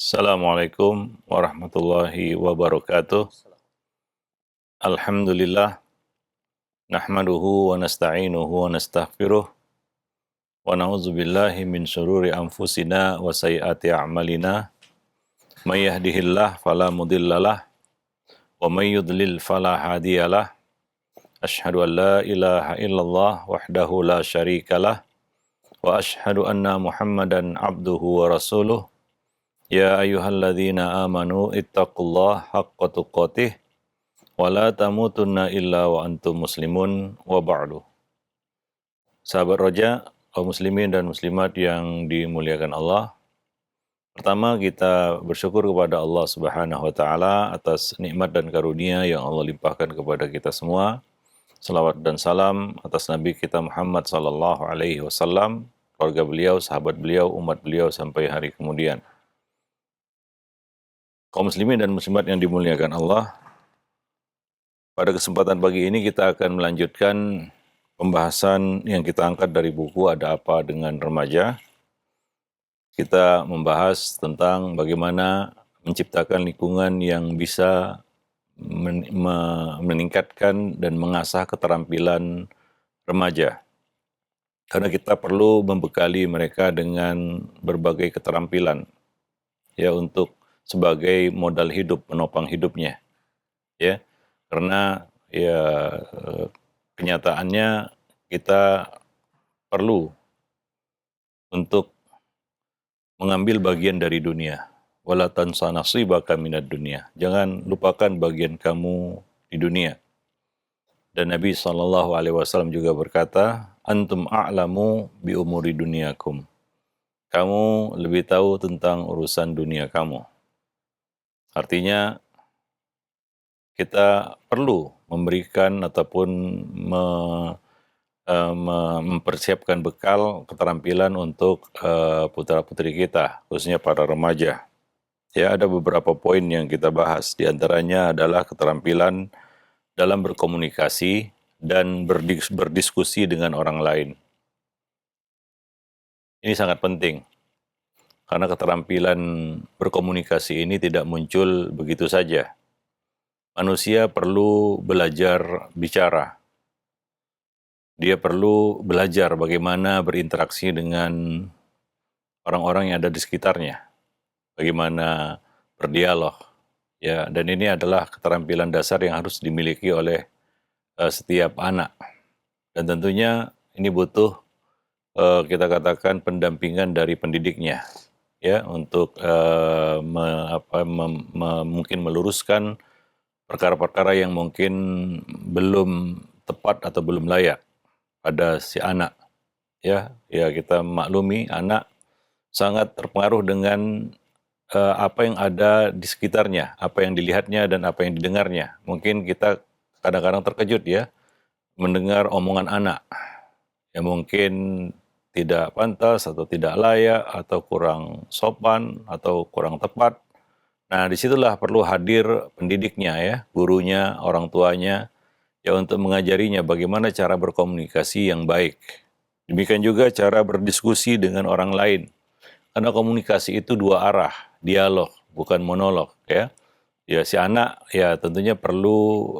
Assalamualaikum warahmatullahi wabarakatuh. Alhamdulillah, nahmaduhu wa nasta'inuhu wa nastaghfiruh wa na'udzu billahi min syururi anfusina wa sayyiati a'malina. May yahdihillah fala mudhillalah wa may yudlil fala hadiyalah. Asyhadu an la ilaha illallah wahdahu la syarikalah wa asyhadu anna Muhammadan abduhu wa rasuluh. Ya ayyuhalladzina amanu ittaqullaha haqqa tuqatih wala tamutunna illa wa antum muslimun wa ba'du. Sahabat Roja, kaum muslimin dan muslimat yang dimuliakan Allah. Pertama, kita bersyukur kepada Allah Subhanahu wa taala atas nikmat dan karunia yang Allah limpahkan kepada kita semua. Salawat dan salam atas Nabi kita Muhammad sallallahu alaihi wasallam, keluarga beliau, sahabat beliau, umat beliau sampai hari kemudian. Kaum muslimin dan muslimat yang dimuliakan Allah, pada kesempatan pagi ini kita akan melanjutkan pembahasan yang kita angkat dari buku Ada Apa Dengan Remaja. Kita membahas tentang bagaimana menciptakan lingkungan yang bisa meningkatkan dan mengasah keterampilan remaja. Karena kita perlu membekali mereka dengan berbagai keterampilan ya untuk sebagai modal hidup, penopang hidupnya. Ya. Karena ya kenyataannya kita perlu untuk mengambil bagian dari dunia. Wala tansa nasibaka minad dunya. Jangan lupakan bagian kamu di dunia. Dan Nabi SAW juga berkata, antum a'lamu bi umuri dunyakum. Kamu lebih tahu tentang urusan dunia kamu. Artinya kita perlu memberikan ataupun mempersiapkan bekal keterampilan untuk putra-putri kita, khususnya para remaja. Ya, ada beberapa poin yang kita bahas. Di antaranya adalah keterampilan dalam berkomunikasi dan berdiskusi dengan orang lain. Ini sangat penting, karena keterampilan berkomunikasi ini tidak muncul begitu saja. Manusia perlu belajar bicara. Dia perlu belajar bagaimana berinteraksi dengan orang-orang yang ada di sekitarnya, bagaimana berdialog, ya. Dan ini adalah keterampilan dasar yang harus dimiliki oleh setiap anak. Dan tentunya ini butuh kita katakan pendampingan dari pendidiknya, ya, untuk mungkin meluruskan perkara-perkara yang mungkin belum tepat atau belum layak pada si anak. Ya, kita maklumi anak sangat terpengaruh dengan apa yang ada di sekitarnya, apa yang dilihatnya dan apa yang didengarnya. Mungkin kita kadang-kadang terkejut ya mendengar omongan anak yang mungkin tidak pantas atau tidak layak atau kurang sopan atau kurang tepat. Nah, disitulah perlu hadir pendidiknya ya, gurunya, orang tuanya, ya untuk mengajarinya bagaimana cara berkomunikasi yang baik. Demikian juga cara berdiskusi dengan orang lain. Karena komunikasi itu dua arah, dialog, bukan monolog ya. Ya si anak ya tentunya perlu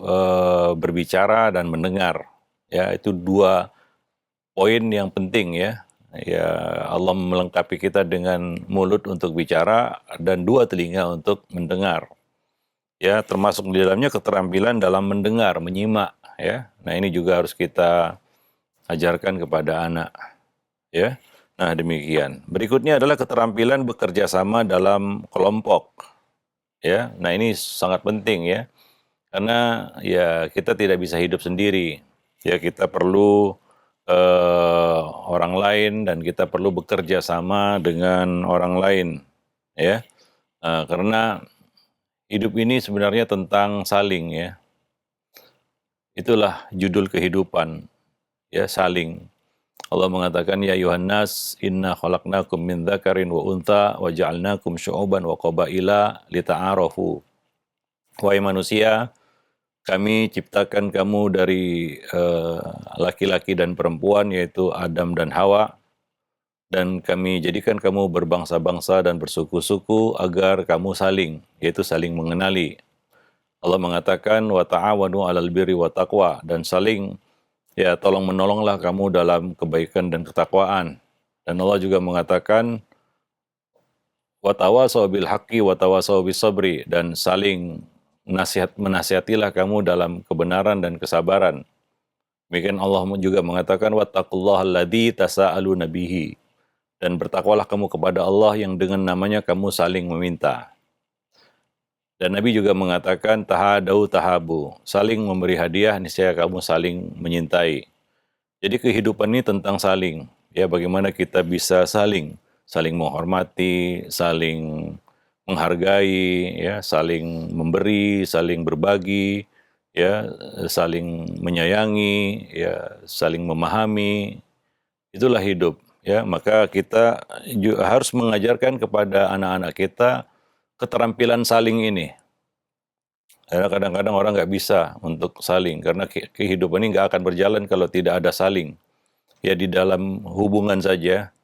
berbicara dan mendengar. Ya, itu dua poin yang penting ya. Ya, Allah melengkapi kita dengan mulut untuk bicara dan dua telinga untuk mendengar. Ya, termasuk di dalamnya keterampilan dalam mendengar, menyimak ya. Nah, ini juga harus kita ajarkan kepada anak ya. Nah, demikian. Berikutnya adalah keterampilan bekerja sama dalam kelompok ya. Nah, ini sangat penting ya. Karena ya kita tidak bisa hidup sendiri. Ya, kita perlu orang lain dan kita perlu bekerja sama dengan orang lain ya. Karena hidup ini sebenarnya tentang saling ya. Itulah judul kehidupan ya, saling. Allah mengatakan ya ayuhan nas inna khalaqnakum min dzakarin wa untha wa ja'alnakum syu'uban wa qabaila lita'arafu. Wahai manusia, kami ciptakan kamu dari laki-laki dan perempuan, yaitu Adam dan Hawa, dan kami jadikan kamu berbangsa-bangsa dan bersuku-suku agar kamu saling, yaitu saling mengenali. Allah mengatakan wa ta'awanu 'alal birri wa taqwa, dan saling ya tolong menolonglah kamu dalam kebaikan dan ketakwaan. Dan Allah juga mengatakan wa tawasaw bil haqqi wa tawasaw bis sabri, dan saling menasihatilah kamu dalam kebenaran dan kesabaran. Demikian Allah juga mengatakan wattaqullaha alladzi tasaaluna bihi, dan bertakwalah kamu kepada Allah yang dengan namanya kamu saling meminta. Dan Nabi juga mengatakan tahadau tahabu, saling memberi hadiah niscaya kamu saling menyintai. Jadi kehidupan ini tentang saling, ya bagaimana kita bisa saling menghormati, saling menghargai, ya saling memberi, saling berbagi, ya saling menyayangi, ya saling memahami. Itulah hidup, ya. Maka kita juga harus mengajarkan kepada anak-anak kita keterampilan saling ini. Karena kadang-kadang orang nggak bisa untuk saling, karena kehidupan ini nggak akan berjalan kalau tidak ada saling. Ya di dalam hubungan saja,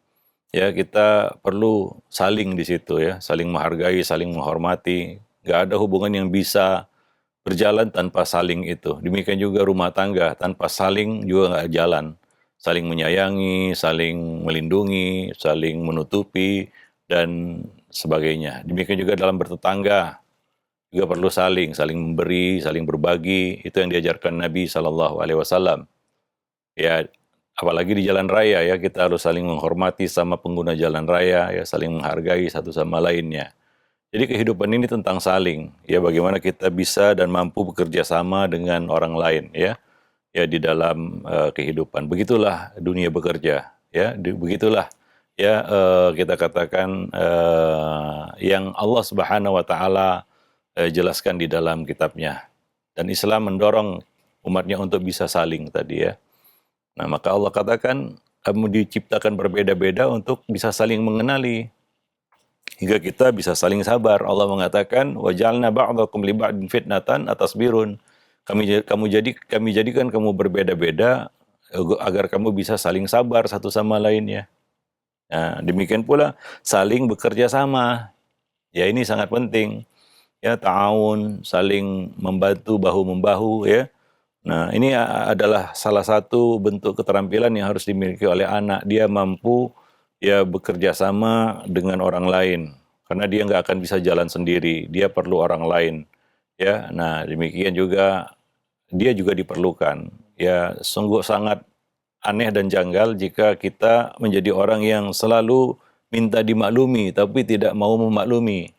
ya kita perlu saling di situ ya, saling menghargai, saling menghormati. Nggak ada hubungan yang bisa berjalan tanpa saling itu. Demikian juga rumah tangga, tanpa saling juga nggak jalan. Saling menyayangi, saling melindungi, saling menutupi, dan sebagainya. Demikian juga dalam bertetangga, juga perlu saling memberi, saling berbagi. Itu yang diajarkan Nabi SAW. Ya, apalagi di jalan raya ya, kita harus saling menghormati sama pengguna jalan raya, ya saling menghargai satu sama lainnya. Jadi kehidupan ini tentang saling, ya bagaimana kita bisa dan mampu bekerja sama dengan orang lain, ya di dalam kehidupan. Begitulah dunia bekerja, ya begitulah ya kita katakan yang Allah Subhanahu Wa Taala jelaskan di dalam kitabnya. Dan Islam mendorong umatnya untuk bisa saling tadi ya. Nah, maka Allah katakan kamu diciptakan berbeda-beda untuk bisa saling mengenali, hingga kita bisa saling sabar. Allah mengatakan waja'alna ba'dakum li ba'din fitnatan atasbirun. Kami jadikan kamu berbeda-beda agar kamu bisa saling sabar satu sama lainnya. Nah, demikian pula saling bekerja sama. Ya, ini sangat penting. Ya, ta'awun, saling membantu bahu-membahu ya. Nah, ini adalah salah satu bentuk keterampilan yang harus dimiliki oleh anak. Dia mampu ya bekerja sama dengan orang lain, karena dia nggak akan bisa jalan sendiri. Dia perlu orang lain. Ya, nah demikian juga dia juga diperlukan. Ya, sungguh sangat aneh dan janggal jika kita menjadi orang yang selalu minta dimaklumi tapi tidak mau memaklumi,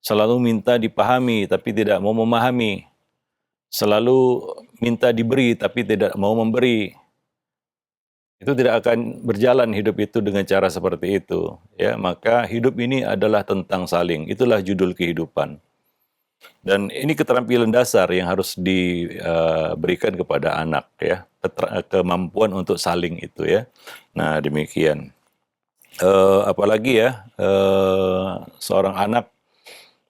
selalu minta dipahami tapi tidak mau memahami, selalu minta diberi tapi tidak mau memberi. Itu tidak akan berjalan hidup itu dengan cara seperti itu. Ya, maka hidup ini adalah tentang saling. Itulah judul kehidupan. Dan ini keterampilan dasar yang harus diberikan kepada anak ya, kemampuan untuk saling itu ya. Nah demikian. Apalagi ya seorang anak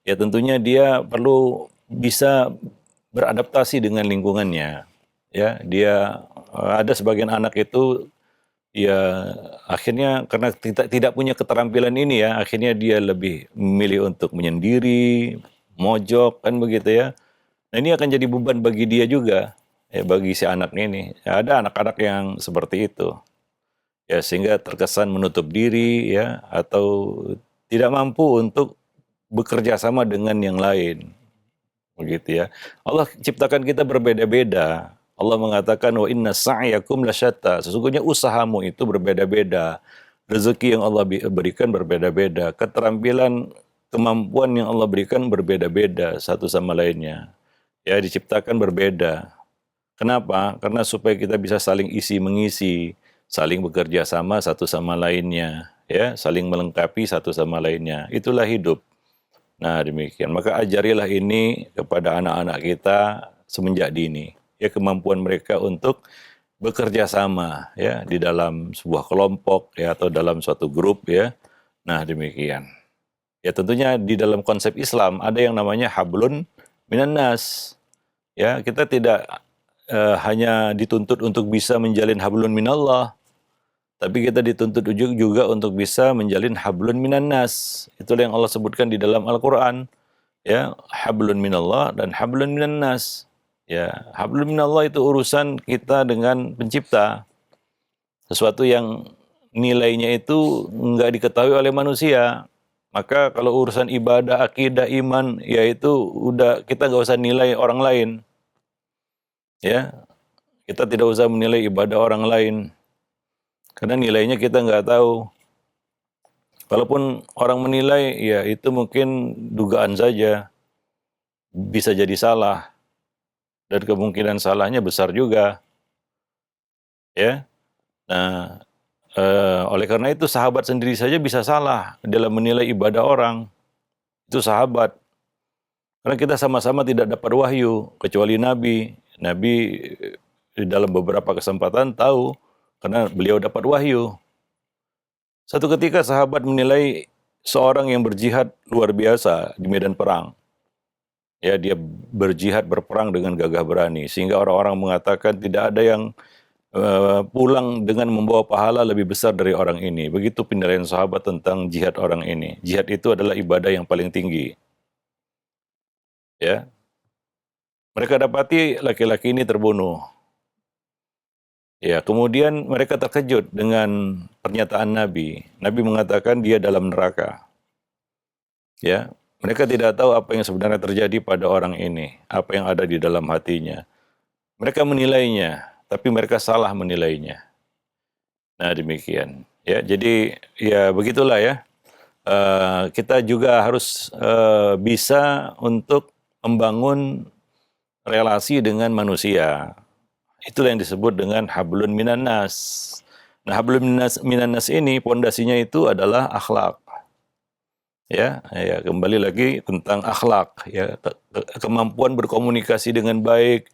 ya tentunya dia perlu bisa beradaptasi dengan lingkungannya. Ya, dia ada sebagian anak itu ya akhirnya karena tidak punya keterampilan ini ya, akhirnya dia lebih memilih untuk menyendiri, mojok kan begitu ya. Nah, ini akan jadi beban bagi dia juga, ya bagi si anak ini. Ya, ada anak-anak yang seperti itu. Ya sehingga terkesan menutup diri ya atau tidak mampu untuk bekerja sama dengan yang lain. Begitu ya. Allah ciptakan kita berbeda-beda. Allah mengatakan wa inna sa'yakum lasyatta. Sesungguhnya usahamu itu berbeda-beda. Rezeki yang Allah berikan berbeda-beda. Keterampilan, kemampuan yang Allah berikan berbeda-beda satu sama lainnya. Ya, diciptakan berbeda. Kenapa? Karena supaya kita bisa saling isi mengisi, saling bekerja sama satu sama lainnya, ya, saling melengkapi satu sama lainnya. Itulah hidup. Nah, demikian. Maka ajarilah ini kepada anak-anak kita semenjak dini. Ya, kemampuan mereka untuk bekerja sama ya di dalam sebuah kelompok ya atau dalam suatu grup ya. Nah, demikian. Ya, tentunya di dalam konsep Islam ada yang namanya hablun minan nas. Ya, kita tidak hanya dituntut untuk bisa menjalin hablun minallah, tapi kita dituntut juga untuk bisa menjalin hablun minan nas. Itulah yang Allah sebutkan di dalam Al-Qur'an. Ya, hablun minallah dan hablun minan nas. Ya, hablun minallah itu urusan kita dengan pencipta. Sesuatu yang nilainya itu enggak diketahui oleh manusia. Maka kalau urusan ibadah, akidah, iman, ya itu udah kita nggak usah nilai orang lain. Ya, kita tidak usah menilai ibadah orang lain. Karena nilainya kita nggak tahu. Kalaupun orang menilai, ya itu mungkin dugaan saja. Bisa jadi salah. Dan kemungkinan salahnya besar juga. Ya. Nah, oleh karena itu sahabat sendiri saja bisa salah dalam menilai ibadah orang. Itu sahabat. Karena kita sama-sama tidak dapat wahyu, kecuali Nabi. Nabi dalam beberapa kesempatan tahu, karena beliau dapat wahyu. Satu ketika sahabat menilai seorang yang berjihad luar biasa di medan perang. Ya, dia berjihad berperang dengan gagah berani, sehingga orang-orang mengatakan tidak ada yang pulang dengan membawa pahala lebih besar dari orang ini. Begitu penilaian sahabat tentang jihad orang ini. Jihad itu adalah ibadah yang paling tinggi. Ya, mereka dapati laki-laki ini terbunuh. Ya, kemudian mereka terkejut dengan pernyataan Nabi. Nabi mengatakan dia dalam neraka. Ya, mereka tidak tahu apa yang sebenarnya terjadi pada orang ini, apa yang ada di dalam hatinya. Mereka menilainya, tapi mereka salah menilainya. Nah, demikian. Ya, jadi ya begitulah ya. Kita juga harus bisa untuk membangun relasi dengan manusia. Itulah yang disebut dengan hablun minan nas. Nah, hablun minan nas ini pondasinya itu adalah akhlak. Ya, kembali lagi tentang akhlak, ya, kemampuan berkomunikasi dengan baik,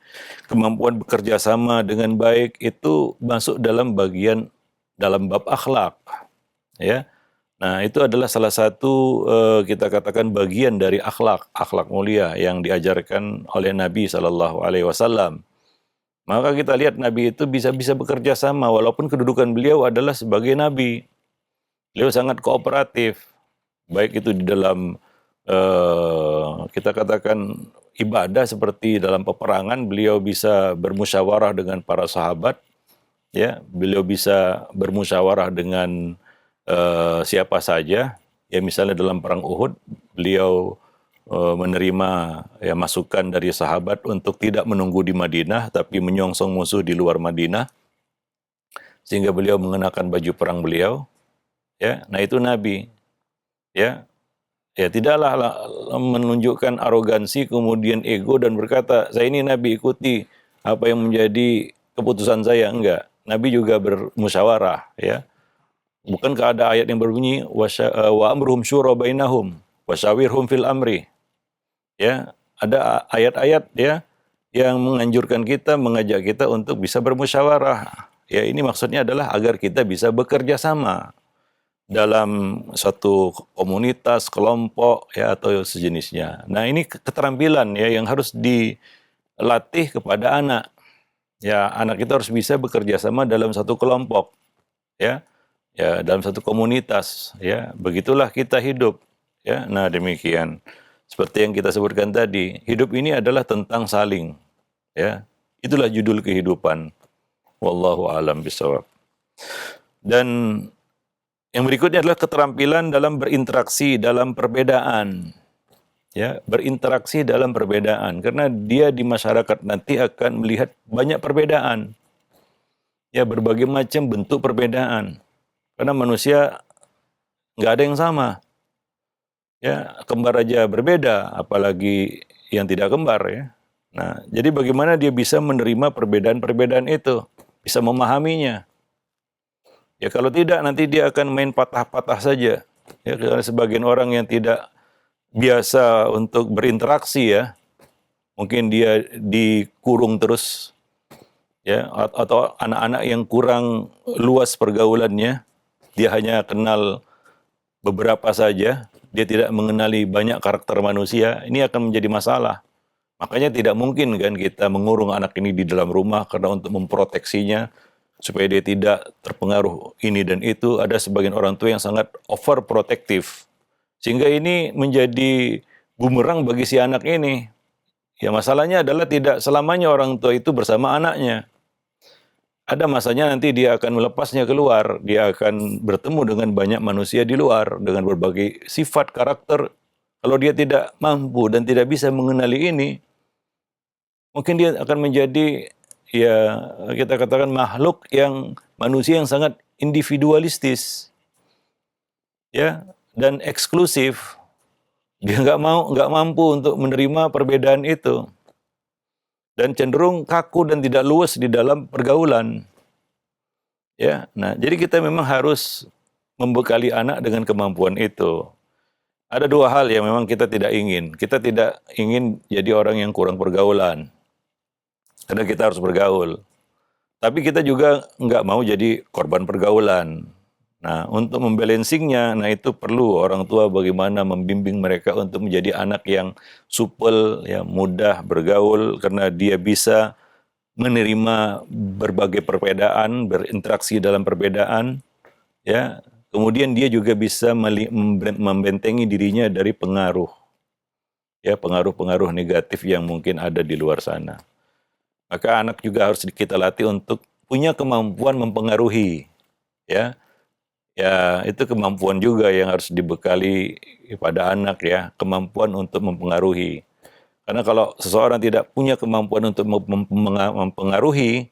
kemampuan bekerja sama dengan baik itu masuk dalam bagian dalam bab akhlak, ya. Nah, itu adalah salah satu kita katakan bagian dari akhlak mulia yang diajarkan oleh Nabi SAW. Maka kita lihat Nabi itu bisa bekerja sama walaupun kedudukan beliau adalah sebagai Nabi. Beliau sangat kooperatif, baik itu di dalam kita katakan ibadah seperti dalam peperangan, beliau bisa bermusyawarah dengan para sahabat, ya, beliau bisa bermusyawarah dengan siapa saja, ya misalnya dalam perang Uhud, beliau menerima ya masukan dari sahabat untuk tidak menunggu di Madinah tapi menyongsong musuh di luar Madinah, sehingga beliau mengenakan baju perang beliau, ya. Nah, itu Nabi, ya. Ya, tidaklah menunjukkan arogansi kemudian ego dan berkata saya ini Nabi, ikuti apa yang menjadi keputusan saya. Enggak, Nabi juga bermusyawarah, ya. Bukankah ada ayat yang berbunyi wa amruhum syura bainahum wasyawirhum fil amri. Ya, ada ayat-ayat ya yang menganjurkan kita, mengajak kita untuk bisa bermusyawarah. Ya, ini maksudnya adalah agar kita bisa bekerja sama dalam satu komunitas, kelompok ya atau sejenisnya. Nah, ini keterampilan ya yang harus dilatih kepada anak. Ya, anak kita harus bisa bekerja sama dalam satu kelompok. Ya. Ya, dalam satu komunitas, ya. Begitulah kita hidup, ya. Nah, demikian. Seperti yang kita sebutkan tadi, hidup ini adalah tentang saling, ya. Itulah judul kehidupan. Wallahu a'lam bishawab. Dan yang berikutnya adalah keterampilan dalam berinteraksi dalam perbedaan. Ya, berinteraksi dalam perbedaan, karena dia di masyarakat nanti akan melihat banyak perbedaan. Ya, berbagai macam bentuk perbedaan. Karena manusia nggak ada yang sama. Ya, kembar aja berbeda, apalagi yang tidak kembar ya. Nah, jadi bagaimana dia bisa menerima perbedaan-perbedaan itu, bisa memahaminya. Ya, kalau tidak nanti dia akan main patah-patah saja. Ya, karena sebagian orang yang tidak biasa untuk berinteraksi ya, mungkin dia dikurung terus ya, atau anak-anak yang kurang luas pergaulannya. Dia hanya kenal beberapa saja, dia tidak mengenali banyak karakter manusia, ini akan menjadi masalah. Makanya tidak mungkin kan kita mengurung anak ini di dalam rumah karena untuk memproteksinya, supaya dia tidak terpengaruh ini dan itu. Ada sebagian orang tua yang sangat overprotective, sehingga ini menjadi bumerang bagi si anak ini. Ya masalahnya adalah tidak selamanya orang tua itu bersama anaknya. Ada masanya nanti dia akan melepasnya keluar, dia akan bertemu dengan banyak manusia di luar dengan berbagai sifat karakter. Kalau dia tidak mampu dan tidak bisa mengenali ini, mungkin dia akan menjadi, ya kita katakan, makhluk yang manusia yang sangat individualistis, ya, dan eksklusif. Dia nggak mampu untuk menerima perbedaan itu dan cenderung kaku dan tidak luas di dalam pergaulan. Ya, nah jadi kita memang harus membekali anak dengan kemampuan itu. Ada dua hal yang memang kita tidak ingin. Kita tidak ingin jadi orang yang kurang pergaulan, karena kita harus bergaul. Tapi kita juga nggak mau jadi korban pergaulan. Nah, untuk membalancingnya, nah itu perlu orang tua bagaimana membimbing mereka untuk menjadi anak yang supel, ya, mudah bergaul, karena dia bisa menerima berbagai perbedaan, berinteraksi dalam perbedaan, ya. Kemudian dia juga bisa membentengi dirinya dari pengaruh, ya, pengaruh-pengaruh negatif yang mungkin ada di luar sana. Maka anak juga harus kita latih untuk punya kemampuan mempengaruhi, ya. Ya, itu kemampuan juga yang harus dibekali pada anak, ya, kemampuan untuk mempengaruhi. Karena kalau seseorang tidak punya kemampuan untuk mempengaruhi,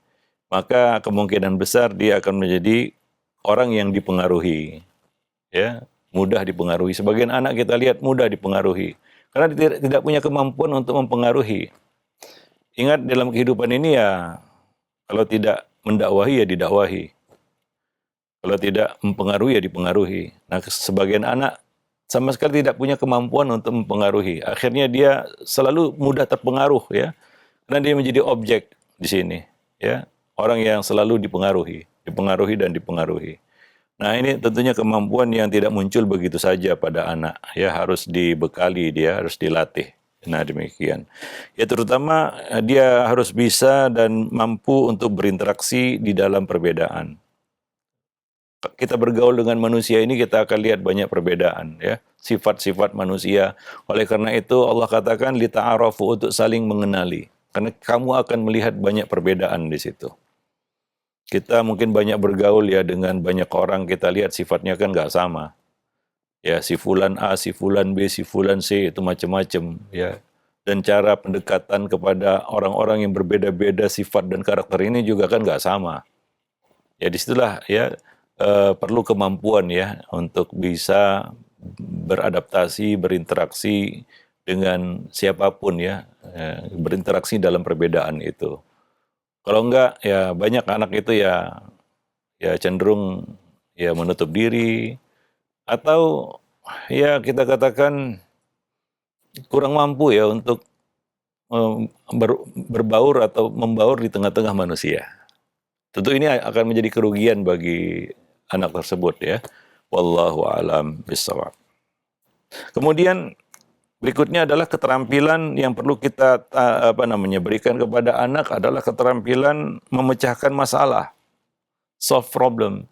maka kemungkinan besar dia akan menjadi orang yang dipengaruhi, ya, mudah dipengaruhi. Sebagian anak kita lihat mudah dipengaruhi karena dia tidak punya kemampuan untuk mempengaruhi. Ingat, dalam kehidupan ini ya, kalau tidak mendakwahi ya didakwahi. Kalau tidak mempengaruhi ya dipengaruhi. Nah, sebagian anak sama sekali tidak punya kemampuan untuk mempengaruhi. Akhirnya dia selalu mudah terpengaruh, ya. Karena dia menjadi objek di sini, ya. Orang yang selalu dipengaruhi dan dipengaruhi. Nah, ini tentunya kemampuan yang tidak muncul begitu saja pada anak, ya, harus dibekali, dia harus dilatih. Nah, demikian. Ya, terutama dia harus bisa dan mampu untuk berinteraksi di dalam perbedaan. Kita bergaul dengan manusia ini, kita akan lihat banyak perbedaan, ya, sifat-sifat manusia. Oleh karena itu Allah katakan lita'arafu, untuk saling mengenali. Karena kamu akan melihat banyak perbedaan di situ. Kita mungkin banyak bergaul, ya, dengan banyak orang, kita lihat sifatnya kan nggak sama. Ya, si fulan A, si fulan B, si fulan C, itu macam-macam, ya. Dan cara pendekatan kepada orang-orang yang berbeda-beda sifat dan karakter ini juga kan nggak sama. Ya, disitulah, ya, perlu kemampuan, ya, untuk bisa beradaptasi, berinteraksi dengan siapapun, ya, berinteraksi dalam perbedaan itu. Kalau enggak, ya banyak anak itu ya cenderung, ya, menutup diri, atau ya kita katakan kurang mampu, ya, untuk berbaur atau membaur di tengah-tengah manusia. Tentu ini akan menjadi kerugian bagi anak tersebut, ya. Wallahu a'lam bishawab. Kemudian berikutnya adalah keterampilan yang perlu kita berikan kepada anak adalah keterampilan memecahkan masalah, solve problem,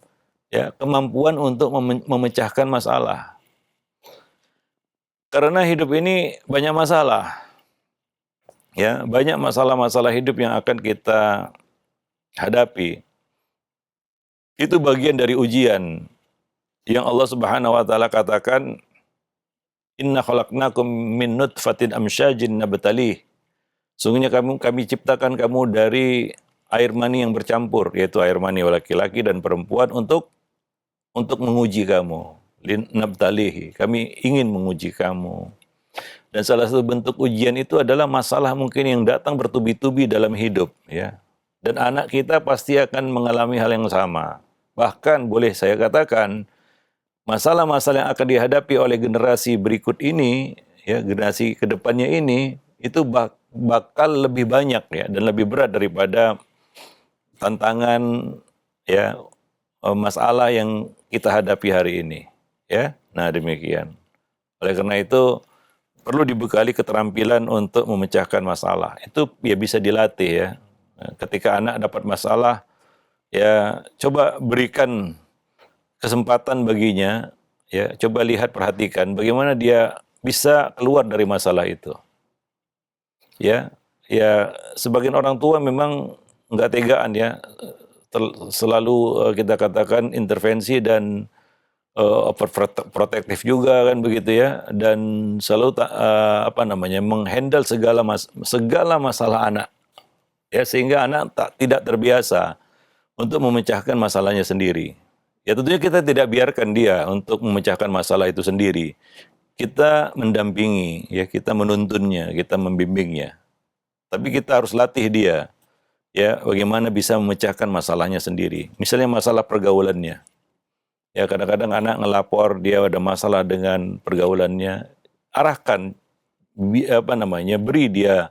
ya, kemampuan untuk memecahkan masalah. Karena hidup ini banyak masalah, ya, banyak masalah-masalah hidup yang akan kita hadapi. Itu bagian dari ujian yang Allah Subhanahu wa taala katakan, inna khalaqnakum min nutfatin amsyajin nabtalih. Sungguhnya kami ciptakan kamu dari air mani yang bercampur, yaitu air mani laki-laki dan perempuan, untuk menguji kamu. Nabtalih, kami ingin menguji kamu. Dan salah satu bentuk ujian itu adalah masalah mungkin yang datang bertubi-tubi dalam hidup, ya. Dan anak kita pasti akan mengalami hal yang sama. Bahkan boleh saya katakan, masalah-masalah yang akan dihadapi oleh generasi berikut ini, ya, generasi kedepannya ini, itu bakal lebih banyak, ya, dan lebih berat daripada tantangan, ya, masalah yang kita hadapi hari ini, ya. Nah, demikian. Oleh karena itu perlu dibekali keterampilan untuk memecahkan masalah. Itu ya bisa dilatih, ya. Ketika anak dapat masalah, Ya, coba berikan kesempatan baginya, ya, coba lihat, perhatikan bagaimana dia bisa keluar dari masalah itu. Ya, ya, sebagian orang tua memang nggak tegaan ya, selalu kita katakan intervensi dan overprotektif juga kan begitu ya, dan selalu apa namanya, menghandle segala masalah anak, ya, sehingga anak tidak terbiasa untuk memecahkan masalahnya sendiri. Ya tentunya kita tidak biarkan dia untuk memecahkan masalah itu sendiri. Kita mendampingi, ya, kita menuntunnya, kita membimbingnya. Tapi kita harus latih dia, ya, bagaimana bisa memecahkan masalahnya sendiri. Misalnya masalah pergaulannya. Ya, kadang-kadang anak ngelapor dia ada masalah dengan pergaulannya, arahkan, apa namanya, beri dia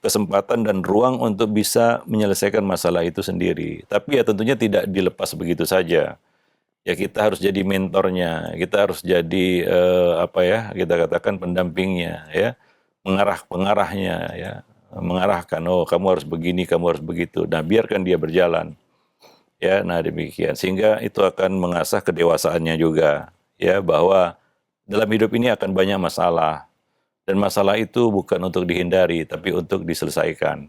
kesempatan dan ruang untuk bisa menyelesaikan masalah itu sendiri. Tapi ya tentunya tidak dilepas begitu saja. Ya kita harus jadi mentornya, kita harus jadi apa ya, kita katakan pendampingnya, ya, pengarahnya, ya, mengarahkan, oh kamu harus begini, kamu harus begitu. Nah biarkan dia berjalan. Ya, nah demikian. Sehingga itu akan mengasah kedewasaannya juga. Ya, bahwa dalam hidup ini akan banyak masalah. Dan masalah itu bukan untuk dihindari, tapi untuk diselesaikan.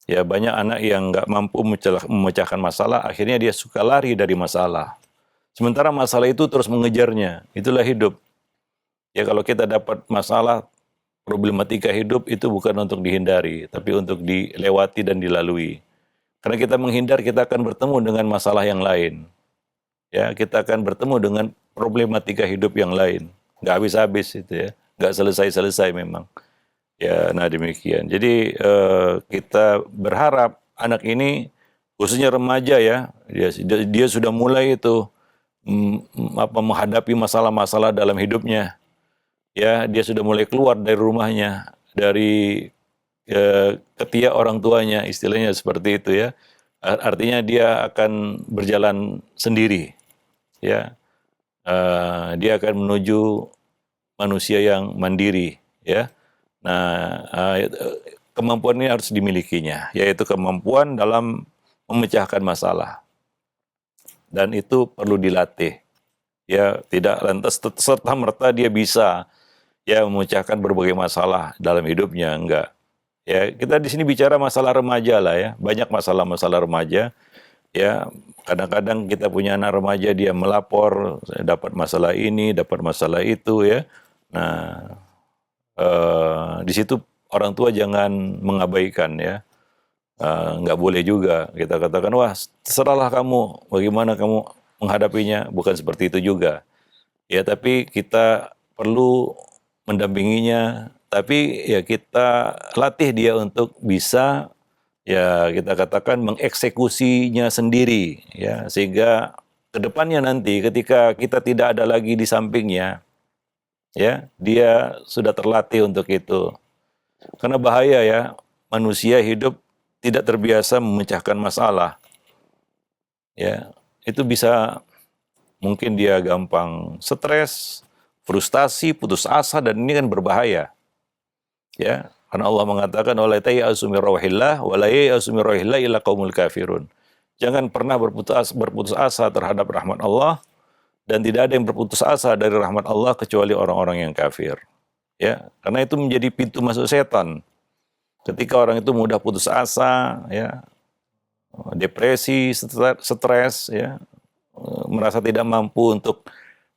Ya, banyak anak yang nggak mampu memecahkan masalah, akhirnya dia suka lari dari masalah. Sementara masalah itu terus mengejarnya. Itulah hidup. Ya, kalau kita dapat masalah, problematika hidup itu bukan untuk dihindari, tapi untuk dilewati dan dilalui. Karena kita menghindar, kita akan bertemu dengan masalah yang lain. Ya, kita akan bertemu dengan problematika hidup yang lain. Nggak habis-habis itu ya, nggak selesai-selesai memang. Ya, nah demikian. Jadi kita berharap anak ini, khususnya remaja ya, dia sudah mulai itu menghadapi masalah-masalah dalam hidupnya. Ya, dia sudah mulai keluar dari rumahnya, dari ketiak orang tuanya, istilahnya seperti itu ya. Artinya dia akan berjalan sendiri, ya. Dia akan menuju manusia yang mandiri, ya. Nah, kemampuan ini harus dimilikinya, yaitu kemampuan dalam memecahkan masalah, dan itu perlu dilatih. Ya, tidak lantas serta merta dia bisa ya memecahkan berbagai masalah dalam hidupnya, enggak. Ya, kita di sini bicara masalah remaja lah ya, banyak masalah-masalah remaja. Ya, kadang-kadang kita punya anak remaja, dia melapor, saya dapat masalah ini, dapat masalah itu ya. Nah, di situ orang tua jangan mengabaikan ya. Nggak boleh juga kita katakan, wah terserahlah kamu, bagaimana kamu menghadapinya, bukan seperti itu juga. Ya, tapi kita perlu mendampinginya, tapi ya kita latih dia untuk bisa, ya kita katakan mengeksekusinya sendiri, ya, sehingga kedepannya nanti ketika kita tidak ada lagi di sampingnya, ya, dia sudah terlatih untuk itu. Karena bahaya ya, manusia hidup tidak terbiasa memecahkan masalah, ya, itu bisa, mungkin dia gampang stres, frustasi, putus asa, dan ini kan berbahaya. Ya, karena Allah mengatakan wala tayasu min rauhillah wala yayasu min rauhillah illa qaumul kafirun. Jangan pernah berputus asa terhadap rahmat Allah, dan tidak ada yang berputus asa dari rahmat Allah kecuali orang-orang yang kafir. Ya, karena itu menjadi pintu masuk setan. Ketika orang itu mudah putus asa, ya, depresi, stres, ya, merasa tidak mampu untuk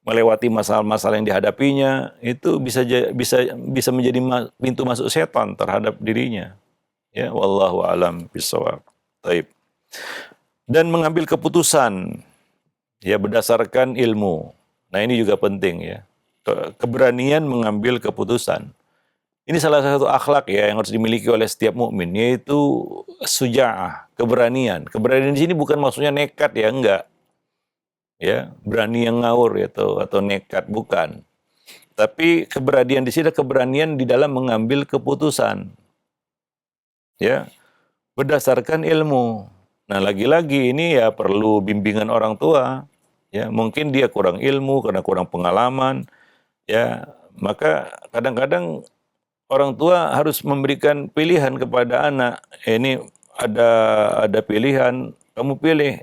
melewati masalah-masalah yang dihadapinya, itu bisa menjadi pintu masuk setan terhadap dirinya. Ya, wallahu alam bisawab. Taib. Dan mengambil keputusan ya berdasarkan ilmu. Nah, ini juga penting ya. Keberanian mengambil keputusan. Ini salah satu akhlak ya yang harus dimiliki oleh setiap mukmin, yaitu suja'ah, keberanian. Keberanian di sini bukan maksudnya nekat ya, enggak. Ya, berani yang ngawur atau nekat, bukan. Tapi keberanian di sini keberanian di dalam mengambil keputusan. Ya, berdasarkan ilmu. Nah, lagi-lagi ini ya perlu bimbingan orang tua. Ya, mungkin dia kurang ilmu karena kurang pengalaman. Ya, maka kadang-kadang orang tua harus memberikan pilihan kepada anak. Ini ada pilihan kamu pilih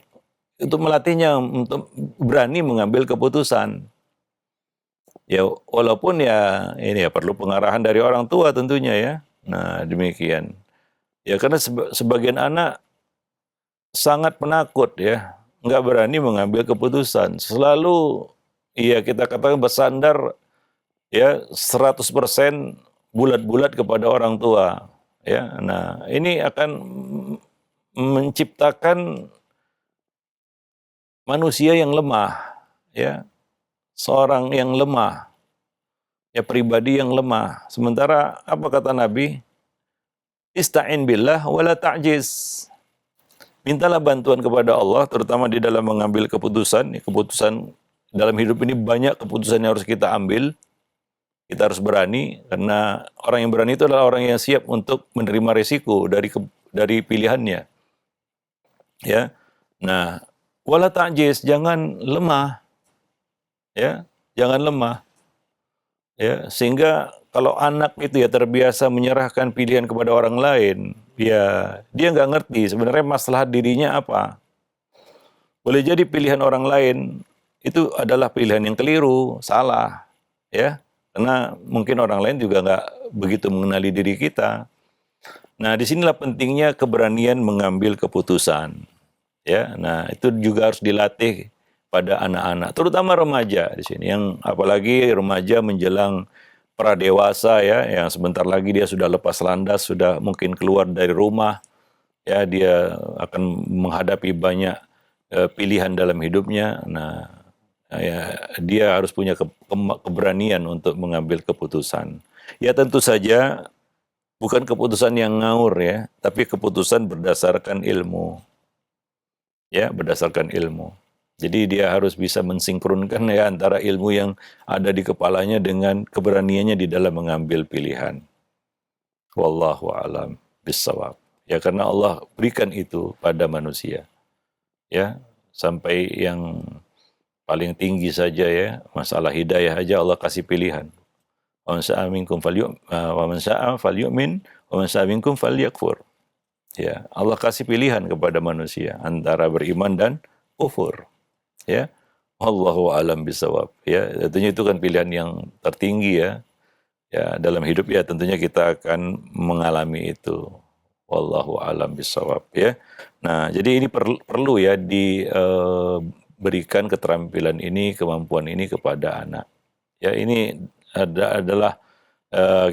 untuk melatihnya untuk berani mengambil keputusan. Ya, walaupun ya ini ya perlu pengarahan dari orang tua tentunya ya. Nah, demikian. Ya karena sebagian anak sangat penakut ya, nggak berani mengambil keputusan. Selalu ya kita katakan bersandar ya 100% bulat-bulat kepada orang tua ya. Nah, ini akan menciptakan manusia yang lemah ya, seorang yang lemah, ya pribadi yang lemah. Sementara apa kata Nabi? Ista'in billah wala ta'jiz. Mintalah bantuan kepada Allah, terutama di dalam mengambil keputusan. Keputusan dalam hidup ini banyak keputusan yang harus kita ambil. Kita harus berani, karena orang yang berani itu adalah orang yang siap untuk menerima risiko dari pilihannya. Ya, nah, wala ta'jiz, jangan lemah, ya, jangan lemah, ya, sehingga kalau anak itu ya terbiasa menyerahkan pilihan kepada orang lain, ya dia nggak ngerti sebenarnya maslahat dirinya apa. Boleh jadi pilihan orang lain itu adalah pilihan yang keliru, salah, ya. Karena mungkin orang lain juga nggak begitu mengenali diri kita. Nah, disinilah pentingnya keberanian mengambil keputusan. Ya, nah itu juga harus dilatih pada anak-anak, terutama remaja di sini. Yang apalagi remaja menjelang pradewasa ya, yang sebentar lagi dia sudah lepas landas, sudah mungkin keluar dari rumah. Ya, dia akan menghadapi banyak pilihan dalam hidupnya. Nah, ya, dia harus punya keberanian untuk mengambil keputusan. Ya tentu saja bukan keputusan yang ngawur ya, tapi keputusan berdasarkan ilmu. Ya, berdasarkan ilmu. Jadi dia harus bisa mensinkronkan ya antara ilmu yang ada di kepalanya dengan keberaniannya di dalam mengambil pilihan. Wallahu a'lam bissawab. Ya karena Allah berikan itu pada manusia. Ya, sampai yang paling tinggi saja ya, masalah hidayah aja Allah kasih pilihan. Wa man syaa'a minkum falyu'min wa man syaa'a minkum falyakfur. Ya, Allah kasih pilihan kepada manusia antara beriman dan kufur. Ya. Wallahu a'lam bishawab. Ya, tentunya itu kan pilihan yang tertinggi ya. Ya, dalam hidup ya tentunya kita akan mengalami itu. Wallahu a'lam bishawab ya. Nah, jadi ini perlu ya diberikan keterampilan ini, kemampuan ini kepada anak. Ya, ini adalah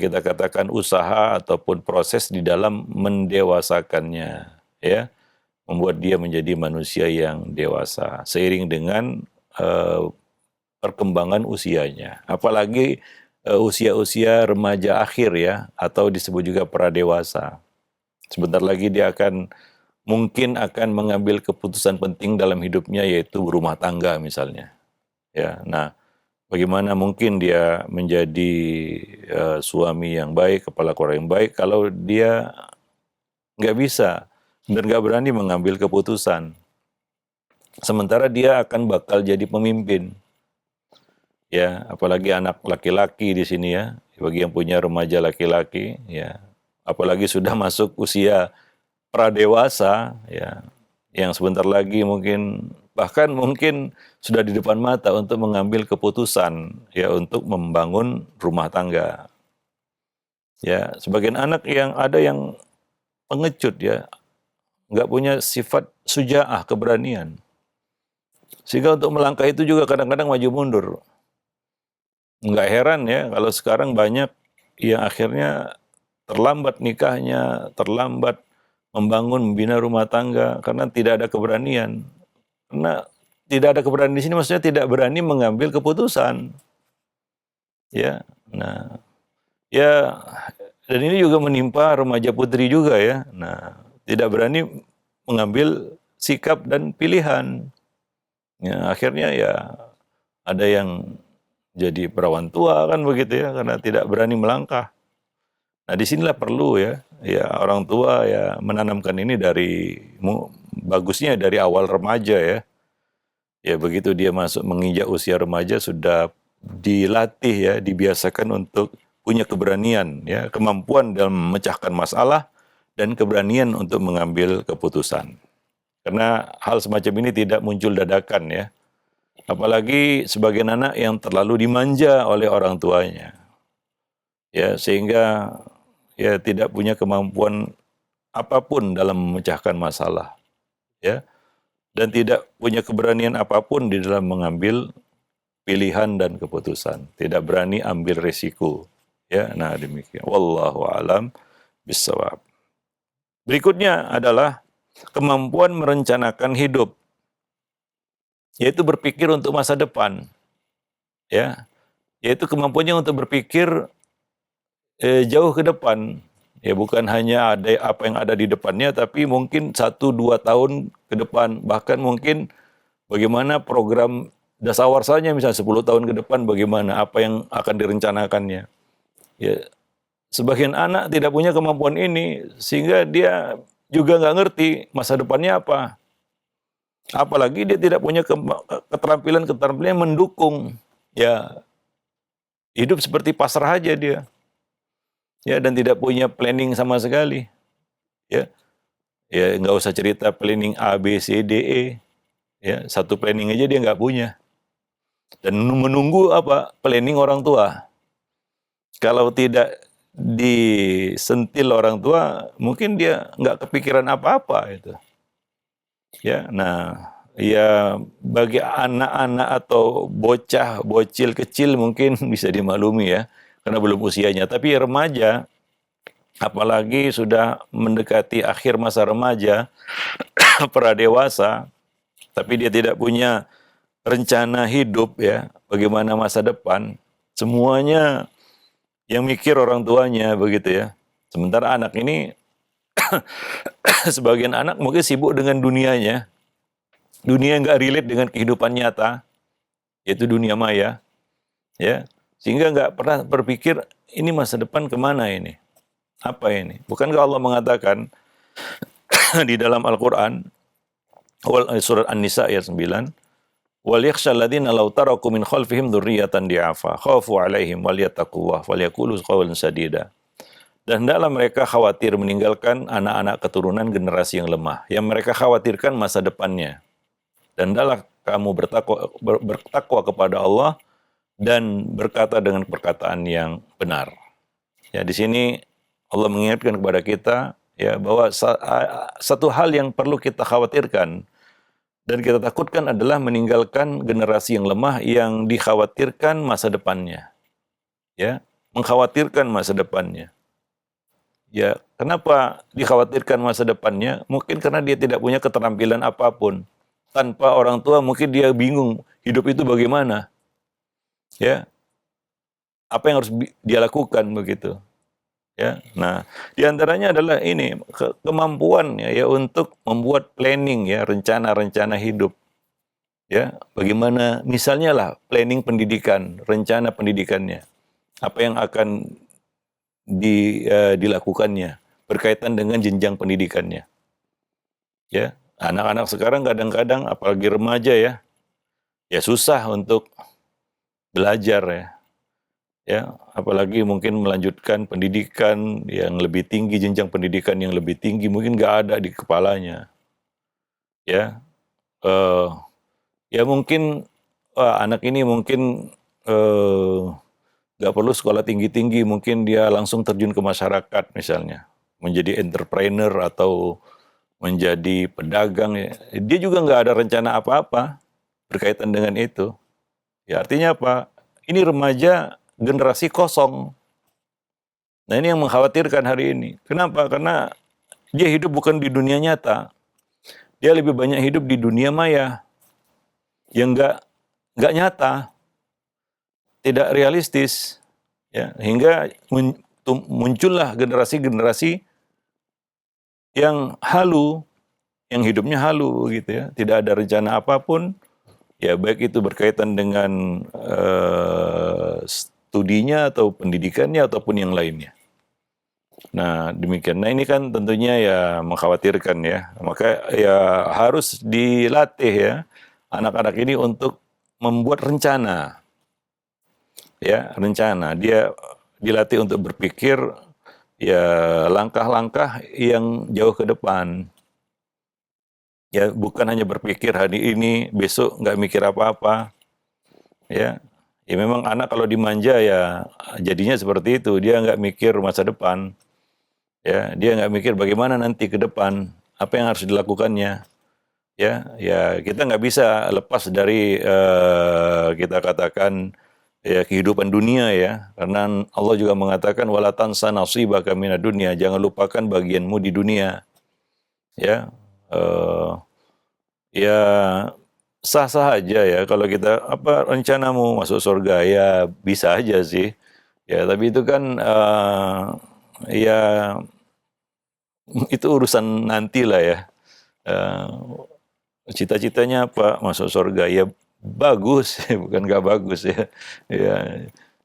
kita katakan usaha ataupun proses di dalam mendewasakannya, ya, membuat dia menjadi manusia yang dewasa seiring dengan perkembangan usianya. Apalagi usia-usia remaja akhir ya, atau disebut juga pradewasa. Sebentar lagi dia mungkin akan mengambil keputusan penting dalam hidupnya, yaitu rumah tangga misalnya. Ya, nah, bagaimana mungkin dia menjadi suami yang baik, kepala keluarga yang baik, kalau dia nggak bisa dan nggak berani mengambil keputusan. Sementara dia akan bakal jadi pemimpin. Ya, apalagi anak laki-laki di sini ya, bagi yang punya remaja laki-laki, ya, apalagi sudah masuk usia pradewasa, ya, yang sebentar lagi bahkan mungkin sudah di depan mata untuk mengambil keputusan ya untuk membangun rumah tangga. Ya, sebagian anak yang ada yang pengecut ya, nggak punya sifat syuja'ah, keberanian. Sehingga untuk melangkah itu juga kadang-kadang maju mundur. Nggak heran ya kalau sekarang banyak yang akhirnya terlambat nikahnya, terlambat membina rumah tangga karena tidak ada keberanian. Karena tidak ada keberanian di sini maksudnya tidak berani mengambil keputusan. Ya, nah, ya, dan ini juga menimpa remaja putri juga ya. Nah, tidak berani mengambil sikap dan pilihan. Ya, akhirnya ya ada yang jadi perawan tua kan begitu ya, karena tidak berani melangkah. Nah, disinilah perlu ya orang tua ya menanamkan ini bagusnya dari awal remaja ya. Ya begitu dia menginjak usia remaja sudah dilatih ya, dibiasakan untuk punya keberanian ya, kemampuan dalam memecahkan masalah dan keberanian untuk mengambil keputusan. Karena hal semacam ini tidak muncul dadakan ya. Apalagi sebagian anak yang terlalu dimanja oleh orang tuanya. Ya, sehingga ya tidak punya kemampuan apapun dalam memecahkan masalah, ya. Dan tidak punya keberanian apapun di dalam mengambil pilihan dan keputusan. Tidak berani ambil risiko. Ya, nah demikian. Wallahu alam bissawab. Berikutnya adalah kemampuan merencanakan hidup, yaitu berpikir untuk masa depan, ya, yaitu kemampuannya untuk berpikir jauh ke depan, ya bukan hanya ada apa yang ada di depannya, tapi mungkin 1-2 tahun ke depan, bahkan mungkin bagaimana program dasawarsanya misalnya 10 tahun ke depan, bagaimana apa yang akan direncanakannya. Ya, sebagian anak tidak punya kemampuan ini, sehingga dia juga nggak ngerti masa depannya apa. Apalagi dia tidak punya keterampilan-keterampilan yang mendukung. Ya, hidup seperti pasrah aja dia. Ya, dan tidak punya planning sama sekali. Ya, ya nggak usah cerita planning A, B, C, D, E. Ya, satu planning aja dia nggak punya. Dan menunggu apa? Planning orang tua. Kalau tidak disentil orang tua, mungkin dia nggak kepikiran apa-apa itu. Ya, nah, ya bagi anak-anak atau bocah, bocil kecil mungkin bisa dimaklumi ya, karena belum usianya. Tapi remaja, apalagi sudah mendekati akhir masa remaja, pradewasa, tapi dia tidak punya rencana hidup ya, bagaimana masa depan, semuanya yang mikir orang tuanya begitu ya. Sementara anak ini, sebagian anak mungkin sibuk dengan dunianya, dunia yang nggak relate dengan kehidupan nyata, yaitu dunia maya, ya, sehingga nggak pernah berpikir ini masa depan kemana ini, apa ini? Bukankah Allah mengatakan di dalam Al-Quran, surat An-Nisa ayat 9, wal yakhshal ladzina law taraku min khalfihim dzurriyyatan di'afa khafu 'alaihim wal yattaqullah wal yaqulu qawlan sadida. Dan hendaklah mereka khawatir meninggalkan anak-anak keturunan generasi yang lemah, yang mereka khawatirkan masa depannya. Dan hendaklah kamu bertakwa kepada Allah dan berkata dengan perkataan yang benar. Ya, di sini Allah mengingatkan kepada kita ya bahwa satu hal yang perlu kita khawatirkan dan kita takutkan adalah meninggalkan generasi yang lemah yang dikhawatirkan masa depannya. Ya, mengkhawatirkan masa depannya. Ya, kenapa dikhawatirkan masa depannya? Mungkin karena dia tidak punya keterampilan apapun. Tanpa orang tua mungkin dia bingung hidup itu bagaimana. Ya, apa yang harus dia lakukan begitu. Ya, nah diantaranya adalah ini kemampuan ya untuk membuat planning ya, rencana-rencana hidup. Ya, bagaimana misalnya lah planning pendidikan, rencana pendidikannya, apa yang akan dilakukannya berkaitan dengan jenjang pendidikannya. Ya, anak-anak sekarang kadang-kadang apalagi remaja ya, ya susah untuk belajar ya. Ya, apalagi mungkin melanjutkan pendidikan yang lebih tinggi, jenjang pendidikan yang lebih tinggi mungkin nggak ada di kepalanya. Ya, ya mungkin anak ini mungkin nggak perlu sekolah tinggi-tinggi, mungkin dia langsung terjun ke masyarakat misalnya, menjadi entrepreneur atau menjadi pedagang. Ya. Dia juga nggak ada rencana apa-apa berkaitan dengan itu. Ya artinya apa? Ini remaja generasi kosong. Nah ini yang mengkhawatirkan hari ini. Kenapa? Karena dia hidup bukan di dunia nyata. Dia lebih banyak hidup di dunia maya yang nggak nyata, tidak realistis, ya, hingga muncullah generasi-generasi yang halu, yang hidupnya halu gitu ya, tidak ada rencana apapun, ya baik itu berkaitan dengan studinya atau pendidikannya ataupun yang lainnya. Nah demikian. Nah ini kan tentunya ya mengkhawatirkan ya, maka ya harus dilatih ya anak-anak ini untuk membuat rencana. Ya, rencana. Dia dilatih untuk berpikir ya langkah-langkah yang jauh ke depan. Ya, bukan hanya berpikir hari ini, besok nggak mikir apa-apa, ya. Ya memang anak kalau dimanja ya jadinya seperti itu, dia nggak mikir masa depan, ya. Dia nggak mikir bagaimana nanti ke depan, apa yang harus dilakukannya, ya. Ya kita nggak bisa lepas dari kita katakan ya kehidupan dunia ya, karena Allah juga mengatakan wala tansa nasibaka minad dunya, jangan lupakan bagianmu di dunia, ya. Eh, Ya sah-sah aja ya kalau kita apa rencanamu masuk surga ya bisa aja sih. Ya tapi itu kan ya itu urusan nanti lah ya. Cita-citanya apa? Masuk surga ya bagus, bukan nggak bagus ya. Ya.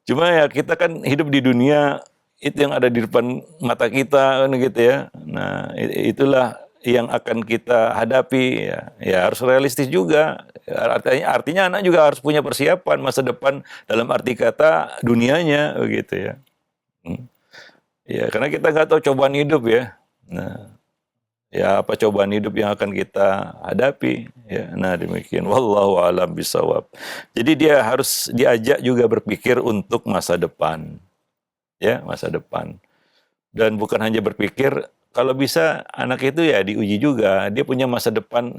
Cuma ya kita kan hidup di dunia itu yang ada di depan mata kita kan gitu ya. Nah, itulah yang akan kita hadapi ya. Ya harus realistis juga. Artinya anak juga harus punya persiapan masa depan dalam arti kata dunianya begitu ya. Hmm. Ya, karena kita nggak tahu cobaan hidup ya. Nah, ya apa cobaan hidup yang akan kita hadapi ya. Nah, demikian wallahu alam bisawab. Jadi dia harus diajak juga berpikir untuk masa depan ya, masa depan. Dan bukan hanya berpikir, kalau bisa anak itu ya diuji juga, dia punya masa depan,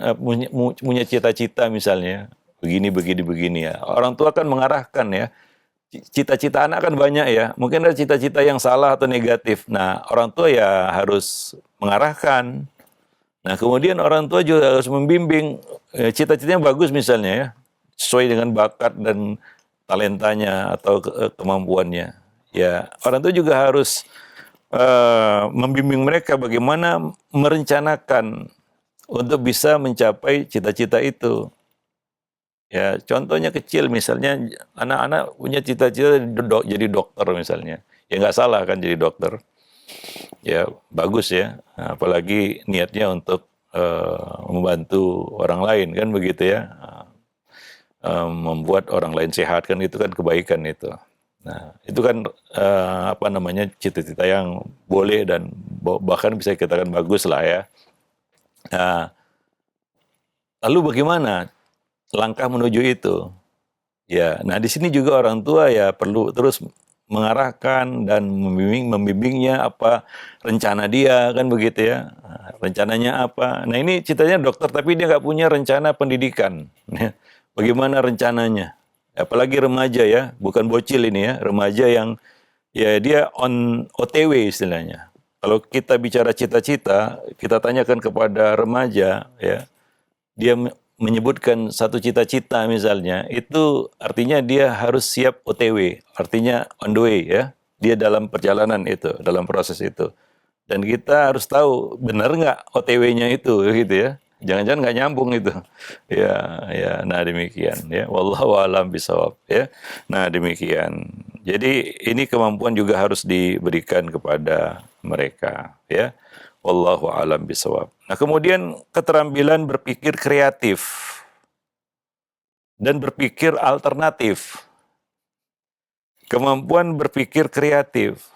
punya cita-cita misalnya, begini begini begini ya. Orang tua kan mengarahkan ya. Cita-cita anak kan banyak ya. Mungkin ada cita-cita yang salah atau negatif. Nah, orang tua ya harus mengarahkan. Nah, kemudian orang tua juga harus membimbing, cita-citanya bagus misalnya ya, sesuai dengan bakat dan talentanya atau kemampuannya. Ya, orang tua juga harus membimbing mereka bagaimana merencanakan untuk bisa mencapai cita-cita itu. Ya, contohnya kecil misalnya anak-anak punya cita-cita jadi dokter misalnya. Ya nggak salah kan jadi dokter. Ya bagus ya, apalagi niatnya untuk membantu orang lain kan begitu ya, membuat orang lain sehat kan itu kan kebaikan itu. Nah itu kan apa namanya cita-cita yang boleh dan bahkan bisa dikatakan bagus lah ya. Nah, lalu bagaimana langkah menuju itu? Ya, nah di sini juga orang tua ya perlu terus mengarahkan dan membimbingnya apa rencana dia kan begitu ya. Nah, rencananya apa? Nah ini ceritanya dokter tapi dia nggak punya rencana pendidikan. Bagaimana rencananya? Apalagi remaja ya, bukan bocil ini ya, remaja yang ya dia on OTW istilahnya. Kalau kita bicara cita-cita, kita tanyakan kepada remaja ya, dia menyebutkan satu cita-cita misalnya, itu artinya dia harus siap OTW, artinya on the way ya. Dia dalam perjalanan itu, dalam proses itu. Dan kita harus tahu benar nggak OTW-nya itu gitu ya. Jangan-jangan nggak nyambung itu. Ya, ya. Nah demikian ya. Wallahu a'lam bishawab ya. Nah demikian. Jadi ini kemampuan juga harus diberikan kepada mereka ya. Wallahu a'lam bishawab. Nah kemudian keterampilan berpikir kreatif dan berpikir alternatif. Kemampuan berpikir kreatif,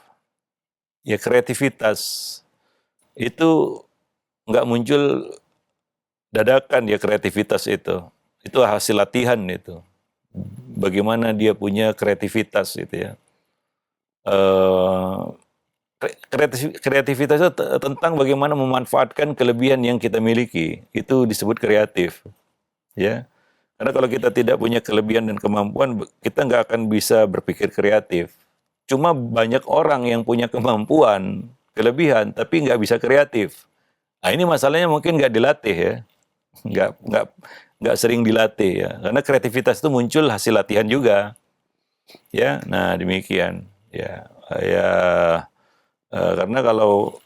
ya kreativitas itu nggak muncul dadakan ya kreativitas itu. Itu hasil latihan itu. Bagaimana dia punya kreativitas gitu ya. Eh, kreativitas itu tentang bagaimana memanfaatkan kelebihan yang kita miliki. Itu disebut kreatif. Ya. Karena kalau kita tidak punya kelebihan dan kemampuan, kita nggak akan bisa berpikir kreatif. Cuma banyak orang yang punya kemampuan, kelebihan, tapi nggak bisa kreatif. Nah ini masalahnya mungkin nggak dilatih ya, nggak nggak nggak sering dilatih ya. Karena kreativitas itu muncul hasil latihan juga, ya. Nah demikian, ya, ya. Karena kalau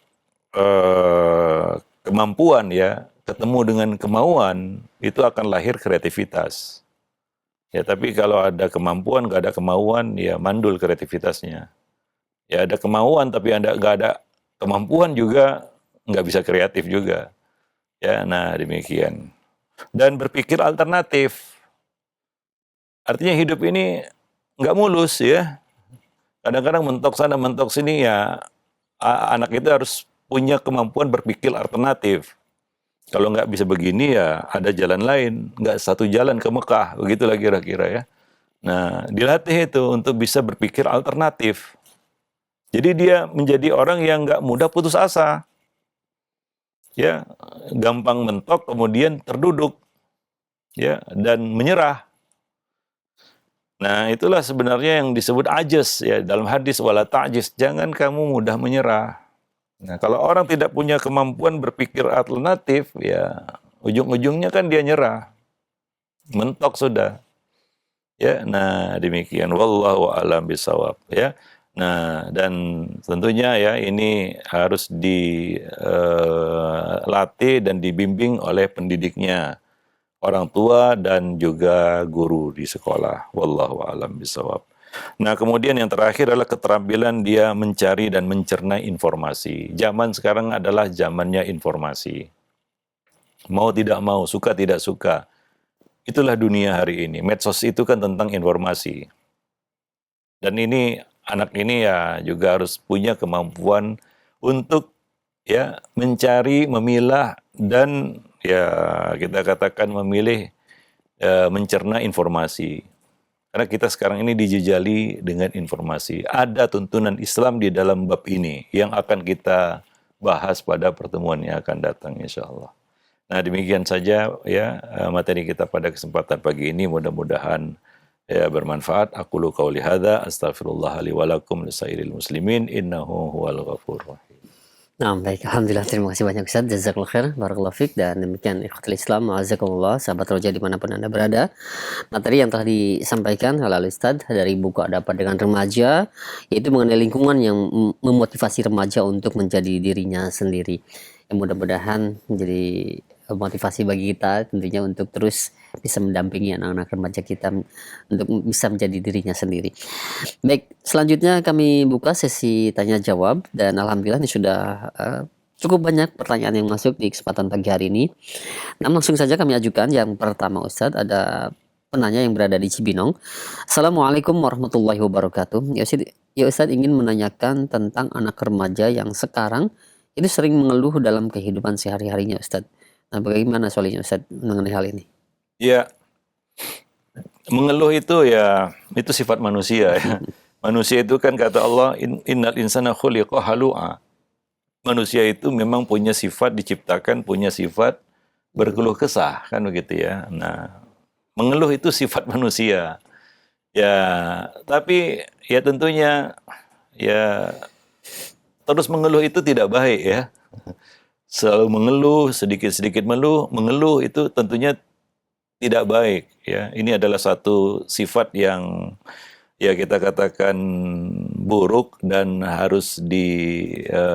kemampuan ya ketemu dengan kemauan itu akan lahir kreativitas. Ya tapi kalau ada kemampuan nggak ada kemauan ya mandul kreativitasnya. Ya ada kemauan tapi nggak ada kemampuan juga nggak bisa kreatif juga. Ya nah demikian. Dan berpikir alternatif. Artinya hidup ini nggak mulus ya. Kadang-kadang mentok sana mentok sini ya anak itu harus punya kemampuan berpikir alternatif. Kalau nggak bisa begini ya ada jalan lain, nggak satu jalan ke Mekah, begitulah kira-kira ya. Nah, dilatih itu untuk bisa berpikir alternatif. Jadi dia menjadi orang yang nggak mudah putus asa, ya, gampang mentok kemudian terduduk, ya, dan menyerah. Nah, itulah sebenarnya yang disebut ajes ya dalam hadis wala ta'jiz, jangan kamu mudah menyerah. Nah, kalau orang tidak punya kemampuan berpikir alternatif, ya ujung-ujungnya kan dia nyerah, mentok sudah. Ya, nah demikian wallahu a'lam bisawab ya. Nah, dan tentunya ya ini harus dilatih dan dibimbing oleh pendidiknya, orang tua dan juga guru di sekolah. Wallahu a'lam bisawab. Nah, kemudian yang terakhir adalah keterampilan dia mencari dan mencerna informasi. Zaman sekarang adalah zamannya informasi. Mau tidak mau, suka tidak suka. Itulah dunia hari ini. Medsos itu kan tentang informasi. Dan ini anak ini ya juga harus punya kemampuan untuk ya mencari, memilah dan ya kita katakan memilih mencerna informasi. Karena kita sekarang ini dijejali dengan informasi. Ada tuntunan Islam di dalam bab ini yang akan kita bahas pada pertemuan yang akan datang insya Allah. Nah demikian saja ya materi kita pada kesempatan pagi ini, mudah-mudahan ya bermanfaat. Aqulu qauli hadza astaghfirullah li wa lakum lisairil muslimin innahu huwal ghafurur rahim. Nah, baik. Alhamdulillah, terima kasih banyak Ustaz. Jazakallahu khair, barakallahu fiik. Dan demikian ikhwatul Islam, wa'azakumullah, sahabat roja dimanapun Anda berada. Materi yang telah disampaikan oleh Ustaz dari buku Ada Apa Dengan Remaja, yaitu mengenai lingkungan yang memotivasi remaja untuk menjadi dirinya sendiri. Yang mudah-mudahan menjadi motivasi bagi kita tentunya untuk terus bisa mendampingi anak-anak remaja kita untuk bisa menjadi dirinya sendiri. Baik, selanjutnya kami buka sesi tanya jawab dan alhamdulillah ini sudah cukup banyak pertanyaan yang masuk di kesempatan pagi hari ini. Nah, langsung saja kami ajukan yang pertama Ustadz, ada penanya yang berada di Cibinong. Assalamualaikum warahmatullahi wabarakatuh. Ya Ustadz ingin menanyakan tentang anak remaja yang sekarang itu sering mengeluh dalam kehidupan sehari-harinya Ustadz. Nah, bagaimana soalnya Ustadz mengenai hal ini? Ya, mengeluh itu ya itu sifat manusia ya. Manusia itu kan kata Allah innal insana khuliqa halu'a. Manusia itu memang punya sifat, diciptakan punya sifat berkeluh kesah kan begitu ya. Nah, mengeluh itu sifat manusia. Ya, tapi ya tentunya ya terus mengeluh itu tidak baik ya. Selalu mengeluh, sedikit-sedikit mengeluh itu tentunya tidak baik ya. Ini adalah satu sifat yang ya kita katakan buruk dan harus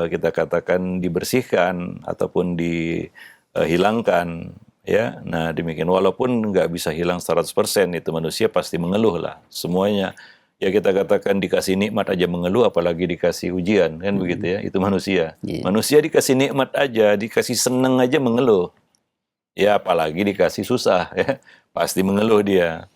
kita katakan dibersihkan ataupun dihilangkan ya. Nah, demikian walaupun nggak bisa hilang 100% itu manusia pasti mengeluh lah semuanya. Ya kita katakan dikasih nikmat aja mengeluh apalagi dikasih ujian kan begitu ya. Itu manusia. Manusia dikasih nikmat aja, dikasih seneng aja mengeluh. Ya apalagi dikasih susah ya, pasti mengeluh dia.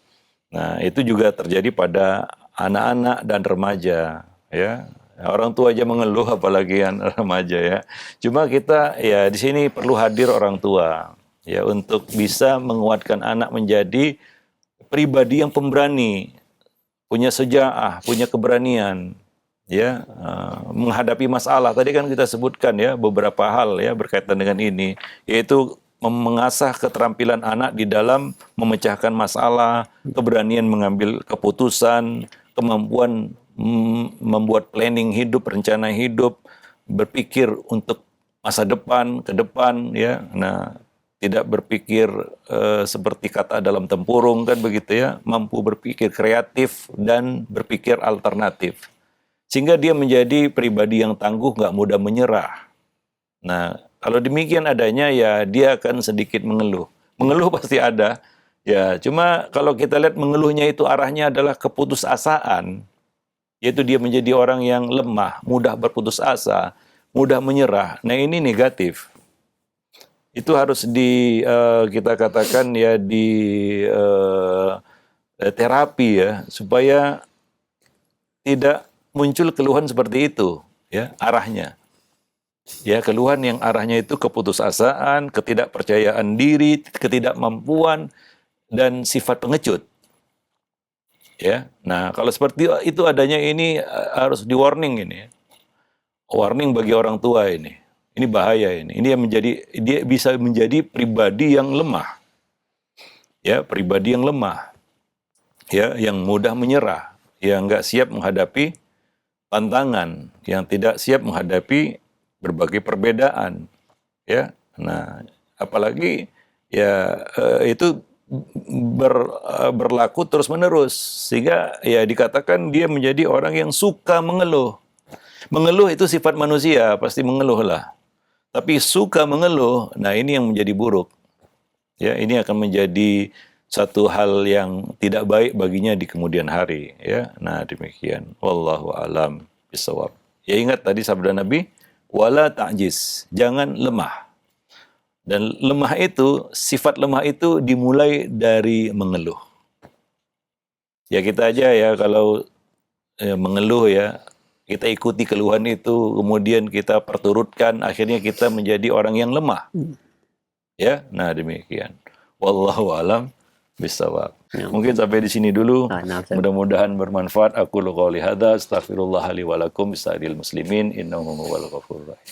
Nah, itu juga terjadi pada anak-anak dan remaja ya. Orang tua aja mengeluh apalagi anak remaja ya. Cuma kita ya di sini perlu hadir orang tua ya untuk bisa menguatkan anak menjadi pribadi yang pemberani, punya sejaah, punya keberanian ya menghadapi masalah. Tadi kan kita sebutkan ya beberapa hal ya berkaitan dengan ini, yaitu mengasah keterampilan anak di dalam memecahkan masalah, keberanian mengambil keputusan, kemampuan membuat planning hidup, rencana hidup, berpikir untuk masa depan, ke depan ya. Nah, tidak berpikir seperti kata dalam tempurung kan begitu ya, mampu berpikir kreatif dan berpikir alternatif. Sehingga dia menjadi pribadi yang tangguh, nggak mudah menyerah. Nah, kalau demikian adanya ya dia akan sedikit mengeluh. Mengeluh pasti ada. Ya, cuma kalau kita lihat mengeluhnya itu arahnya adalah keputusasaan. Yaitu dia menjadi orang yang lemah, mudah berputus asa, mudah menyerah. Nah, ini negatif. Itu harus kita katakan ya terapi ya supaya tidak muncul keluhan seperti itu ya arahnya. Ya, keluhan yang arahnya itu keputusasaan, ketidakpercayaan diri, ketidakmampuan, dan sifat pengecut. Ya, nah kalau seperti itu adanya ini harus di warning ini. Warning bagi orang tua ini. Ini bahaya ini. Ini yang dia bisa menjadi pribadi yang lemah. Ya, pribadi yang lemah. Ya, yang mudah menyerah, yang nggak siap menghadapi tantangan, yang tidak siap menghadapi berbagai perbedaan. Ya, nah apalagi ya itu berlaku terus-menerus sehingga ya dikatakan dia menjadi orang yang suka mengeluh. Mengeluh itu sifat manusia, pasti mengeluh lah. Tapi suka mengeluh, nah ini yang menjadi buruk. Ya, ini akan menjadi satu hal yang tidak baik baginya di kemudian hari. Ya, nah demikian. Wallahu alam bisawab. Ya ingat tadi sabda Nabi, wala ta'jiz, jangan lemah. Dan lemah itu, sifat lemah itu dimulai dari mengeluh. Ya kita aja ya kalau mengeluh ya, kita ikuti keluhan itu, kemudian kita perturutkan, akhirnya kita menjadi orang yang lemah. Ya, nah demikian. Wallahu alam bisawab. Ya. Mungkin sampai di sini dulu. Nah, Ustaz. Mudah-mudahan bermanfaat. Aku qouli hadza, astaghfirullah li wa lakum bisairil muslimin innahu huwal ghafurur rahim.